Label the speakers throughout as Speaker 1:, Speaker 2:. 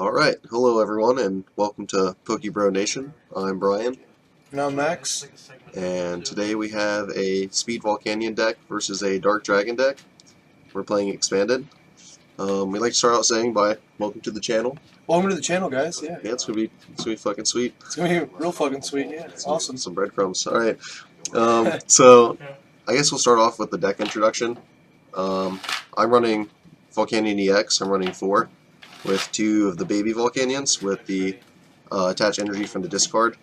Speaker 1: Alright, hello everyone and welcome to Pokebro Nation. I'm Brian.
Speaker 2: And I'm Max.
Speaker 1: And today we have a Speed Volcanion deck versus a Dark Dragon deck. We're playing Expanded. We'd like to start out saying welcome to the channel.
Speaker 2: Welcome to the channel, guys. Yeah,
Speaker 1: it's gonna be fucking sweet.
Speaker 2: it's gonna be real fucking sweet. Yeah, it's awesome.
Speaker 1: Some breadcrumbs. Alright. So I guess we'll start off with the deck introduction. I'm running Volcanion EX. I'm running 4 with 2 of the baby Volcanions with the attached energy from the discard.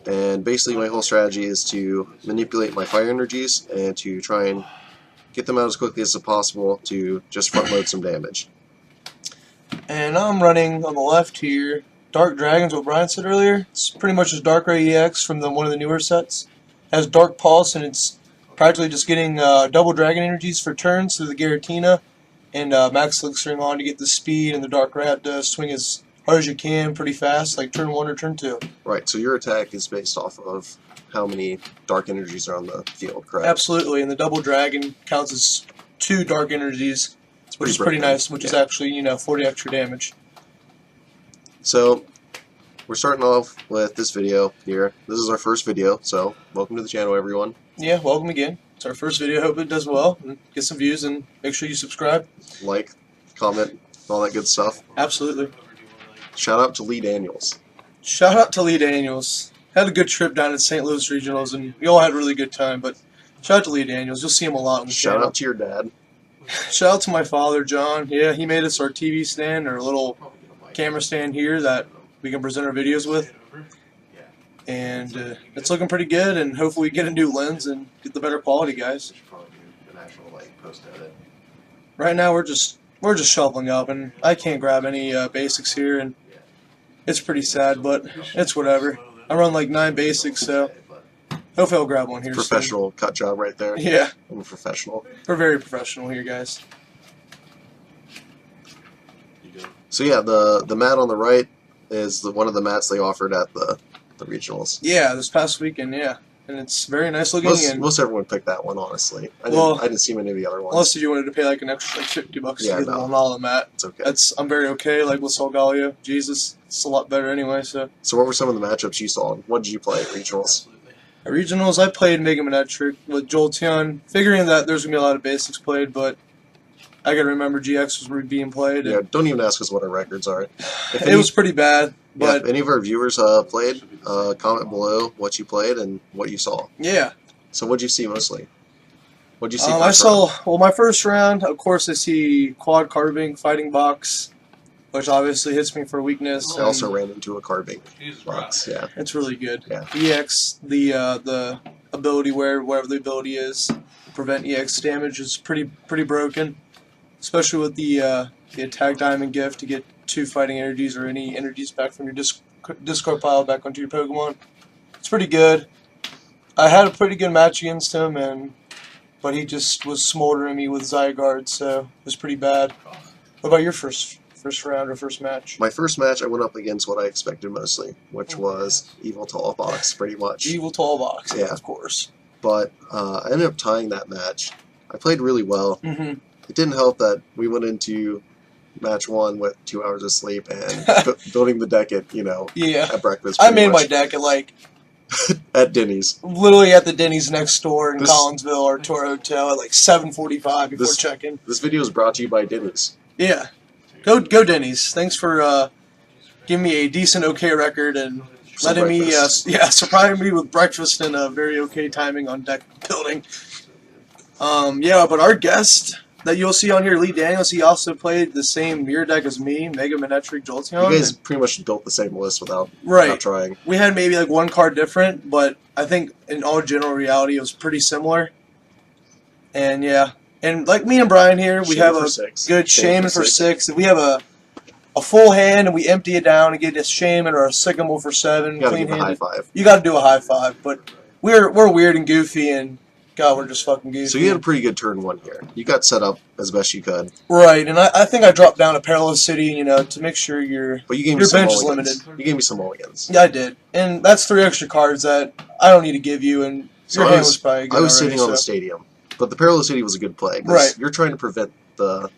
Speaker 1: And basically my whole strategy is to manipulate my fire energies and to try and get them out as quickly as possible to just front load some damage.
Speaker 2: And I'm running on the left here Dark Dragons, what Brian said earlier. It's pretty much just Dark Ray EX from one of the newer sets. It has Dark Pulse, and it's practically just getting double dragon energies for turns through the Giratina. And Max Elixir on to get the speed, and the Dark Rat to swing as hard as you can pretty fast, like turn 1 or turn 2.
Speaker 1: Right, so your attack is based off of how many dark energies are on the field, correct?
Speaker 2: Absolutely, and the double dragon counts as 2 dark energies, which is pretty nice, which is actually, 40 extra damage.
Speaker 1: So, we're starting off with this video here. This is our first video, so welcome to the channel, everyone.
Speaker 2: Yeah, welcome again. It's our first video. Hope it does well and get some views, and make sure you subscribe.
Speaker 1: Like, comment, all that good stuff.
Speaker 2: Absolutely.
Speaker 1: Shout out to Lee Daniels.
Speaker 2: Shout out to Lee Daniels. Had a good trip down at St. Louis Regionals, and we all had a really good time. But shout out to Lee Daniels. You'll see him a lot on the channel.
Speaker 1: Shout out to your dad.
Speaker 2: Shout out to my father, John. Yeah, he made us our TV stand, our little camera stand here that we can present our videos with. And it's looking pretty good, and hopefully we get a new lens and get the better quality, guys. Right now we're just shoveling up, and I can't grab any basics here, and it's pretty sad, but it's whatever. I run like 9 basics, so hopefully I'll grab one here.
Speaker 1: Professional cut job right there.
Speaker 2: Yeah.
Speaker 1: I'm a professional.
Speaker 2: We're very professional here, guys.
Speaker 1: So yeah, the mat on the right is one of the mats they offered at the regionals.
Speaker 2: Yeah, this past weekend, yeah. And it's very nice looking.
Speaker 1: Most everyone picked that one, honestly. I didn't see many of the other ones.
Speaker 2: Unless you wanted to pay like an extra $50 to get them on the mat.
Speaker 1: It's okay.
Speaker 2: I'm very okay, like with Solgaleo. Jesus, it's a lot better anyway, so.
Speaker 1: So what were some of the matchups you saw? What did you play at regionals?
Speaker 2: At regionals, I played Mega Manetric with Jolteon, figuring that there's going to be a lot of basics played, but I got to remember GX was being played.
Speaker 1: Yeah, don't even ask us what our records are.
Speaker 2: It was pretty bad. But
Speaker 1: if any of our viewers played, comment below what you played and what you saw.
Speaker 2: Yeah.
Speaker 1: So what did you see mostly? What did you see?
Speaker 2: I saw, well, my first round, of course, I see Quad Carving, Fighting Box, which obviously hits me for weakness.
Speaker 1: I also ran into a Carving box. Yeah.
Speaker 2: It's really good.
Speaker 1: Yeah.
Speaker 2: EX, the ability wherever the ability is, prevent EX damage is pretty broken, especially with the attack diamond gift to get 2 fighting energies or any energies back from your discard pile back onto your Pokemon. It's pretty good. I had a pretty good match against him, but he just was smoldering me with Zygarde, so it was pretty bad. What about your first round or first match?
Speaker 1: My first match, I went up against what I expected mostly, which was Evil Tall Box, pretty much.
Speaker 2: Evil Tall Box,
Speaker 1: yeah,
Speaker 2: of course.
Speaker 1: But I ended up tying that match. I played really well.
Speaker 2: Mm-hmm.
Speaker 1: It didn't help that we went into match 1 with 2 hours of sleep and building the deck at at breakfast.
Speaker 2: I made my deck at like
Speaker 1: at Denny's,
Speaker 2: literally at the Denny's next door in Collinsville or Toro Hotel at like 7:45 before check-in.
Speaker 1: This video is brought to you by Denny's.
Speaker 2: Yeah, go Denny's. Thanks for giving me a decent okay record and letting me surprising me with breakfast and a very okay timing on deck building. Yeah, but our guest that you'll see on here, Lee Daniels, he also played the same mirror deck as me, Mega Manetric Jolteon.
Speaker 1: You guys pretty much built the same list without trying.
Speaker 2: We had maybe like 1 card different, but I think in all general reality it was pretty similar. And yeah, and like me and Brian here, we have a good Shaman for 6. If we have a full hand and we empty it down and get a Shaman or a Sycamore for 7,
Speaker 1: you gotta give a high five.
Speaker 2: You got to do a high five, but we're weird and goofy and. God, we're just fucking goofy.
Speaker 1: So you had a pretty good turn 1 here. You got set up as best you could.
Speaker 2: Right, and I think I dropped down to Perilous City, to make sure your bench is limited.
Speaker 1: You gave me some mulligans.
Speaker 2: Yeah, I did. And that's 3 extra cards that I don't need to give you, and your hand was probably good.
Speaker 1: I was sitting on the stadium, but the Perilous City was a good play.
Speaker 2: Right.
Speaker 1: You're trying to prevent the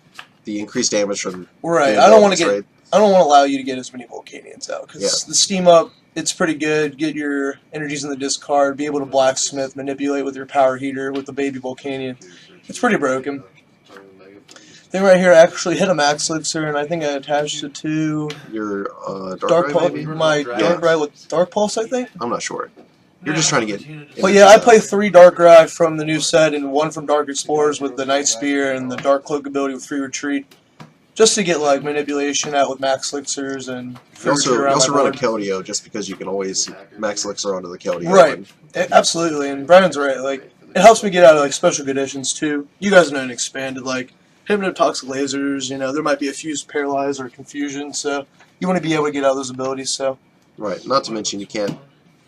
Speaker 1: increased damage from...
Speaker 2: Right, I don't want to get I don't want to allow you to get as many Volcanions out because
Speaker 1: Yeah.
Speaker 2: the steam up, it's pretty good. Get your energies in the discard, be able to blacksmith, manipulate with your power heater with the baby Volcanion. It's pretty broken. Thing right here, I actually hit a Max Elixir, and I think I attached it to
Speaker 1: Your
Speaker 2: Dark
Speaker 1: Rai,
Speaker 2: Pulse,
Speaker 1: maybe?
Speaker 2: my Dark Rai with Dark Pulse, I think.
Speaker 1: I'm not sure. You're just trying to get.
Speaker 2: But yeah, I play 3 Dark Rai from the new set and 1 from Dark Explorers with the Night Spear and the Dark Cloak ability with Free Retreat, just to get like manipulation out with Max Elixirs and Free Retreat
Speaker 1: You
Speaker 2: around
Speaker 1: also
Speaker 2: my
Speaker 1: run a
Speaker 2: board.
Speaker 1: Keldeo just because you can always Max Elixir onto the Keldeo.
Speaker 2: Right, absolutely, and Brandon's right. Like it helps me get out of like special conditions too. You guys know in expanded like hypnotoxic lasers. You know there might be a fused paralyze or confusion, so you want to be able to get out of those abilities. So
Speaker 1: Right. Not to mention you can't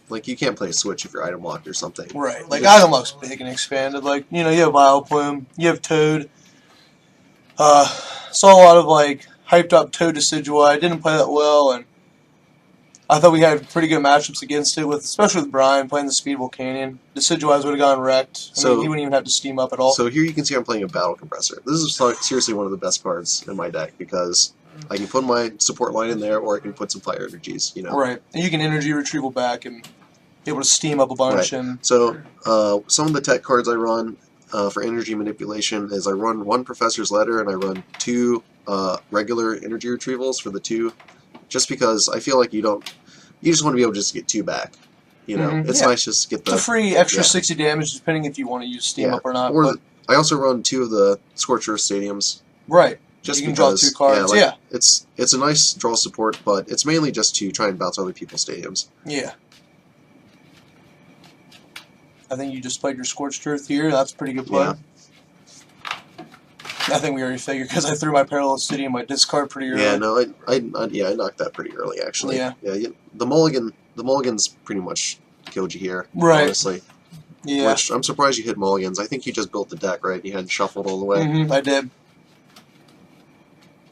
Speaker 1: play a switch if you're item locked or something.
Speaker 2: right, like item lock's big and expanded. Like you know you have Vileplume, you have Toad. Saw a lot of like hyped up Toad Decidueye. Didn't play that well, and I thought we had pretty good matchups against it, with especially with Brian playing the Speed Volcanion. Decidueyes would have gone wrecked. I mean, he wouldn't even have to steam up at all.
Speaker 1: So here you can see I'm playing a Battle Compressor. This is seriously one of the best cards in my deck because I can put my support line in there, or I can put some fire energies. You know.
Speaker 2: Right, and you can energy retrieval back and be able to steam up a bunch.
Speaker 1: Right.
Speaker 2: And
Speaker 1: So some of the tech cards I run for energy manipulation is I run 1 Professor's Letter and I run 2 regular energy retrievals for the 2, just because I feel like you just want to be able to just get 2 back. You know, it's nice just to get the
Speaker 2: it's a free extra 60 damage depending if you want to use steam up or not.
Speaker 1: Or I also run 2 of the Scorcher Stadiums.
Speaker 2: Right.
Speaker 1: Just
Speaker 2: you can
Speaker 1: because,
Speaker 2: draw 2 cards.
Speaker 1: Yeah, it's a nice draw support, but it's mainly just to try and bounce other people's stadiums.
Speaker 2: Yeah. I think you just played your Scorched Earth here. That's a pretty good play.
Speaker 1: Yeah.
Speaker 2: I think we already figured because I threw my Parallel City in my discard pretty early.
Speaker 1: Yeah, no, I knocked that pretty early actually.
Speaker 2: Yeah.
Speaker 1: The mulligan's pretty much killed you here.
Speaker 2: Right.
Speaker 1: Honestly.
Speaker 2: Yeah.
Speaker 1: Which I'm surprised you hit mulligans. I think you just built the deck, right? You hadn't shuffled all the way.
Speaker 2: I did.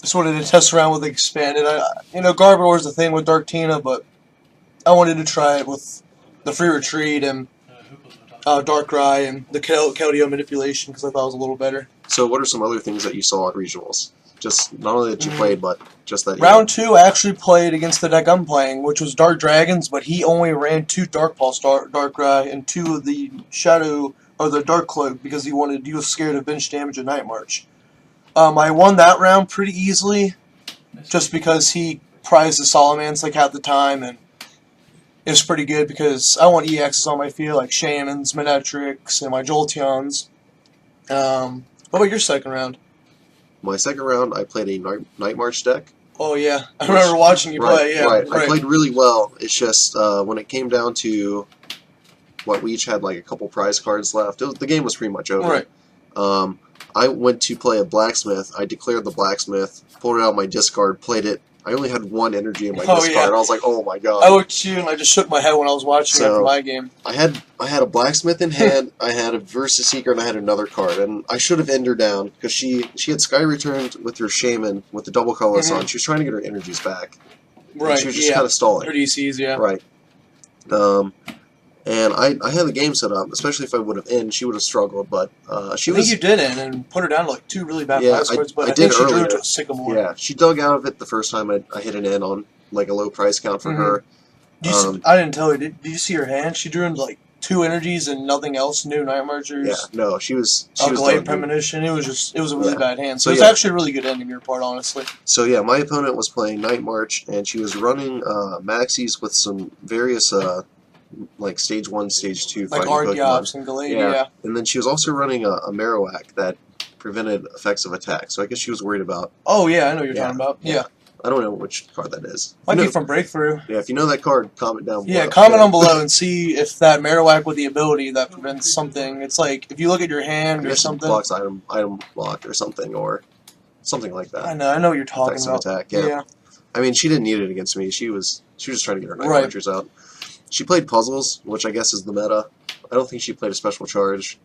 Speaker 2: Just wanted to test around with expanded. Garbor's the thing with Dark Tina, but I wanted to try it with the Free Retreat and Dark Rai and the Keldeo manipulation because I thought it was a little better.
Speaker 1: So what are some other things that you saw at regionals? Just not only that you played, but just that.
Speaker 2: Round 2, I actually played against the deck I'm playing, which was Dark Dragons, but he only ran 2 Dark Pulse Dark Rai and 2 of the Shadow or the Dark Cloak because he was scared of bench damage at Night March. I won that round pretty easily, just because he prized the Salamence like half the time, and it was pretty good because I want EXs on my field like Shamans, Manectrics, and my Jolteons. What about your second round?
Speaker 1: My second round, I played a Night March deck.
Speaker 2: Oh yeah, I remember watching you play. Yeah,
Speaker 1: right. I played really well. It's just when it came down to what we each had like a couple prize cards left. The game was pretty much over.
Speaker 2: Right.
Speaker 1: I went to play a blacksmith. I declared the blacksmith, pulled it out of my discard, played it. I only had 1 energy in my discard.
Speaker 2: Yeah.
Speaker 1: I was like, oh my god.
Speaker 2: I looked at you and I just shook my head when I was watching it for my game.
Speaker 1: I had a blacksmith in hand. I had a Versus Seeker, and I had another card. And I should have ended her down because she had Sky Returned with her Shaman with the double colorless on. She was trying to get her energies back.
Speaker 2: Right.
Speaker 1: And she was just kind of stalling.
Speaker 2: Her DCs, yeah.
Speaker 1: Right. And I had the game set up, especially if I would have ended, she would have struggled. But I think
Speaker 2: you did end and put her down to like 2 really bad prize cards, but I
Speaker 1: did
Speaker 2: think she
Speaker 1: earlier.
Speaker 2: drew to a Sycamore.
Speaker 1: Yeah, she dug out of it the first time I hit an end on like a low price count for her.
Speaker 2: I didn't tell her. Did you see her hand? She drew into like 2 energies and nothing else. New Night Marchers.
Speaker 1: Yeah, no, she was
Speaker 2: Glade Premonition. It was a really bad hand. So it's actually a really good end on your part, honestly.
Speaker 1: So yeah, my opponent was playing Night March, and she was running Maxis with some various like stage 1, stage 2
Speaker 2: like
Speaker 1: fighting
Speaker 2: Archeops and Glade. Yeah.
Speaker 1: And then she was also running a Marowak that prevented effects of attack. So I guess she was worried about.
Speaker 2: Oh yeah, I know what you're talking about. Yeah.
Speaker 1: I don't know which card that is.
Speaker 2: Might be from Breakthrough.
Speaker 1: Yeah, if you know that card, comment down below.
Speaker 2: Yeah, comment on below and see if that Marowak with the ability that prevents something. It's like if you look at your hand or something.
Speaker 1: It blocks item lock or something like that.
Speaker 2: I know what you're talking
Speaker 1: effects
Speaker 2: about.
Speaker 1: Of attack. Yeah. I mean, she didn't need it against me. She was just trying to get her Night Marchers out. She played puzzles, which I guess is the meta. I don't think she played a special charge.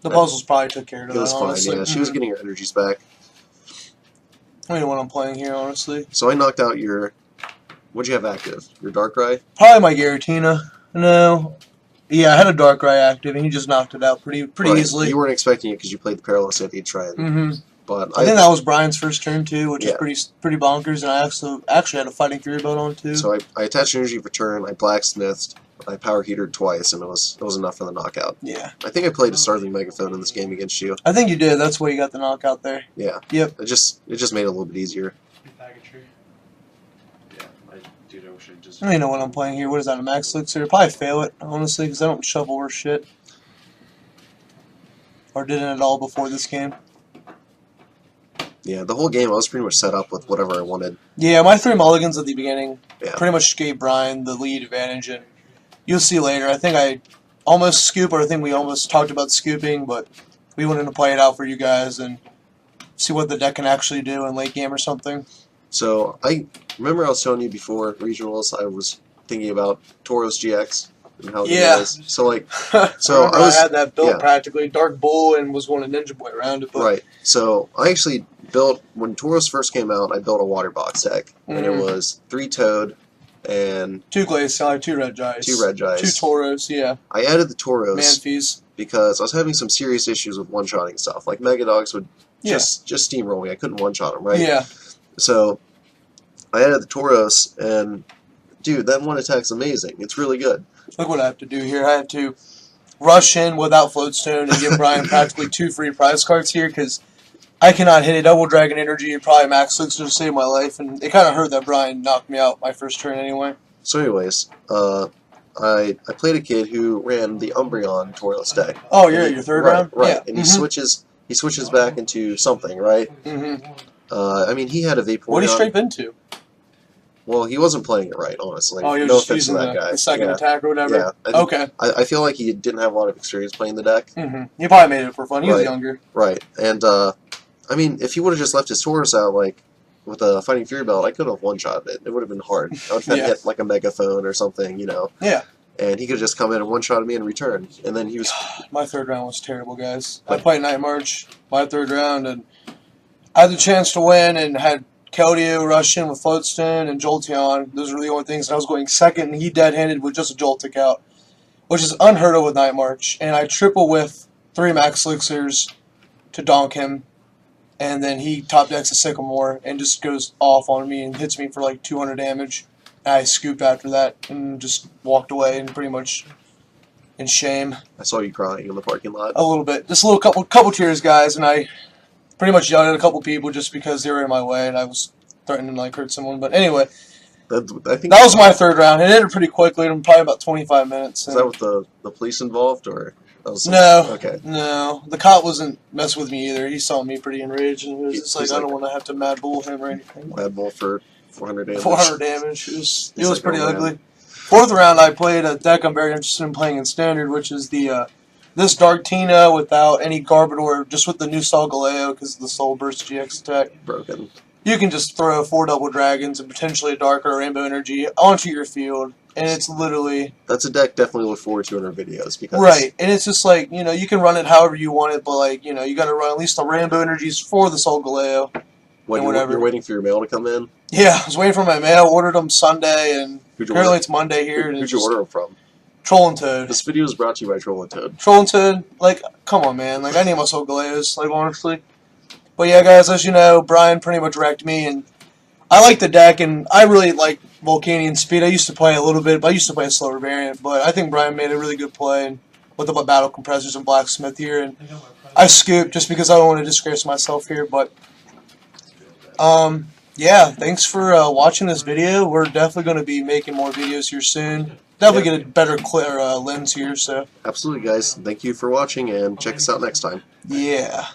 Speaker 2: The puzzles probably took care of that.
Speaker 1: It was
Speaker 2: honestly.
Speaker 1: fine. Yeah, she was getting her energies back.
Speaker 2: I don't know what I'm playing here, honestly.
Speaker 1: So I knocked out your. What'd you have active? Your Dark Rai?
Speaker 2: Probably my Giratina. No. Yeah, I had a Dark Rai active, and he just knocked it out pretty easily.
Speaker 1: You weren't expecting it because you played the Parallel City Triad. But
Speaker 2: I think that was Brian's first turn too, which
Speaker 1: Yeah.
Speaker 2: is pretty bonkers. And I actually had a Fighting Fury belt on too.
Speaker 1: So I attached energy for turn. I blacksmithed. I power heatered twice, and it was enough for the knockout.
Speaker 2: Yeah.
Speaker 1: I think I played a Starling Megaphone in this game against you.
Speaker 2: I think you did. That's why you got the knockout there.
Speaker 1: Yeah.
Speaker 2: Yep.
Speaker 1: It just made it a little bit easier.
Speaker 3: Yeah, I should just.
Speaker 2: I don't even know what I'm playing here. What is that, a Max Elixir? Probably fail it, honestly, because I don't shuffle or shit. Or didn't at all before this game.
Speaker 1: Yeah, the whole game I was pretty much set up with whatever I wanted.
Speaker 2: Yeah, my 3 mulligans at the beginning
Speaker 1: Yeah.
Speaker 2: pretty much gave Brian the lead advantage, and you'll see later. I think I almost scoop, or I think we almost talked about scooping, but we wanted to play it out for you guys and see what the deck can actually do in late game or something.
Speaker 1: So I remember I was telling you before regionals I was thinking about Tauros GX and how it is. So like so
Speaker 2: I
Speaker 1: I
Speaker 2: had that built
Speaker 1: yeah.
Speaker 2: practically Dark Bull and was going to Ninja Boy around it. But
Speaker 1: right. So I actually built when Tauros first came out. I built a water box deck, and it was 3 Toad and
Speaker 2: 2 Glacial, 2 Red Giants,
Speaker 1: 2 Red Giants,
Speaker 2: 2 Tauros. Yeah,
Speaker 1: I added the Tauros
Speaker 2: Manfees.
Speaker 1: because I was having some serious issues with one-shotting stuff. Like Mega Dogs would just steamroll me. I couldn't one-shot them, right?
Speaker 2: Yeah.
Speaker 1: So I added the Tauros, and dude, that one attack's amazing. It's really good.
Speaker 2: Look what I have to do here. I have to rush in without Floatstone and give Brian practically 2 free prize cards here because I cannot hit a Double Dragon Energy and probably Max Elixir to save my life. And it kind of hurt that Brian knocked me out my first turn anyway.
Speaker 1: So anyways, I played a kid who ran the Umbreon Tauros deck.
Speaker 2: Oh, you're at your third round?
Speaker 1: Right,
Speaker 2: Yeah.
Speaker 1: and he switches back into something, right? I mean, he had a Vaporeon.
Speaker 2: What did he strafe into?
Speaker 1: Well, he wasn't playing it right, honestly.
Speaker 2: Oh, he was
Speaker 1: no
Speaker 2: just
Speaker 1: offense to
Speaker 2: using
Speaker 1: that guy.
Speaker 2: the second attack or whatever?
Speaker 1: Yeah.
Speaker 2: Okay.
Speaker 1: I feel like he didn't have a lot of experience playing the deck.
Speaker 2: He probably made it for fun. He was
Speaker 1: Right.
Speaker 2: younger.
Speaker 1: Right. And, I mean, if he would have just left his Tauros out, like, with a Fighting Fury belt, I could have one-shot it. It would have been hard. I would have had to hit, like, a Megaphone or something, you know.
Speaker 2: Yeah.
Speaker 1: And he could have just come in and one-shot me in return. And then he was...
Speaker 2: My third round was terrible, guys. I played Night March, my third round, and I had the chance to win and had Keldeo rush in with Floatstone and Jolteon. Those were the only things. And I was going second, and he dead-handed with just a Joltik out, which is unheard of with Night March. And I triple with 3 Max Elixirs to donk him, and then he top decks a Sycamore and just goes off on me and hits me for like 200 damage. And I scooped after that and just walked away and pretty much in shame.
Speaker 1: I saw you crying in the parking lot.
Speaker 2: A little bit. Just a little couple tears, guys, and I pretty much yelled at a couple people just because they were in my way and I was threatening to like hurt someone. But anyway,
Speaker 1: I think
Speaker 2: that was my third round. It ended pretty quickly, in probably about 25 minutes.
Speaker 1: Is that with the police involved, or that was
Speaker 2: No.
Speaker 1: Okay.
Speaker 2: No. The cop wasn't messing with me either. He saw me pretty enraged and he was just like,
Speaker 1: He's
Speaker 2: I don't
Speaker 1: like-
Speaker 2: want to have to Mad Bull him or anything.
Speaker 1: Mad Bull for 400 damage.
Speaker 2: 400 damage. It was
Speaker 1: like,
Speaker 2: pretty
Speaker 1: oh, man.
Speaker 2: ugly. Fourth round, I played a deck I'm very interested in playing in Standard, which is the this Dark Tina without any Garbodor, just with the new Solgaleo because of the Soul Burst GX attack.
Speaker 1: Broken.
Speaker 2: You can just throw 4 Double Dragons and potentially a Dark or a Rainbow Energy onto your field, and it's literally...
Speaker 1: That's a deck definitely look forward to in our videos. Because
Speaker 2: Right, and it's just like, you know, you can run it however you want it, but like, you know, you got to run at least the Rainbow Energies for the Solgaleo.
Speaker 1: You're waiting for your mail to come in?
Speaker 2: Yeah, I was waiting for my mail, ordered them Sunday, and apparently it's Monday here. And
Speaker 1: Who'd
Speaker 2: it's
Speaker 1: you
Speaker 2: just
Speaker 1: order them from?
Speaker 2: Troll and Toad.
Speaker 1: This video is brought to you by Troll and Toad.
Speaker 2: Troll and Toad, like, come on, man. Like, I need my Solgaleos, like, honestly. But yeah, guys, as you know, Brian pretty much wrecked me, and I like the deck, and I really like Volcanion Speed. I used to play a little bit, but I used to play a slower variant, but I think Brian made a really good play and with the Battle Compressors and Blacksmith here, and I scooped just because I don't want to disgrace myself here, but yeah, thanks for watching this video. We're definitely going to be making more videos here soon. Definitely get a better clear lens here, so
Speaker 1: Absolutely, guys. Thank you for watching, and check us out next time.
Speaker 2: yeah.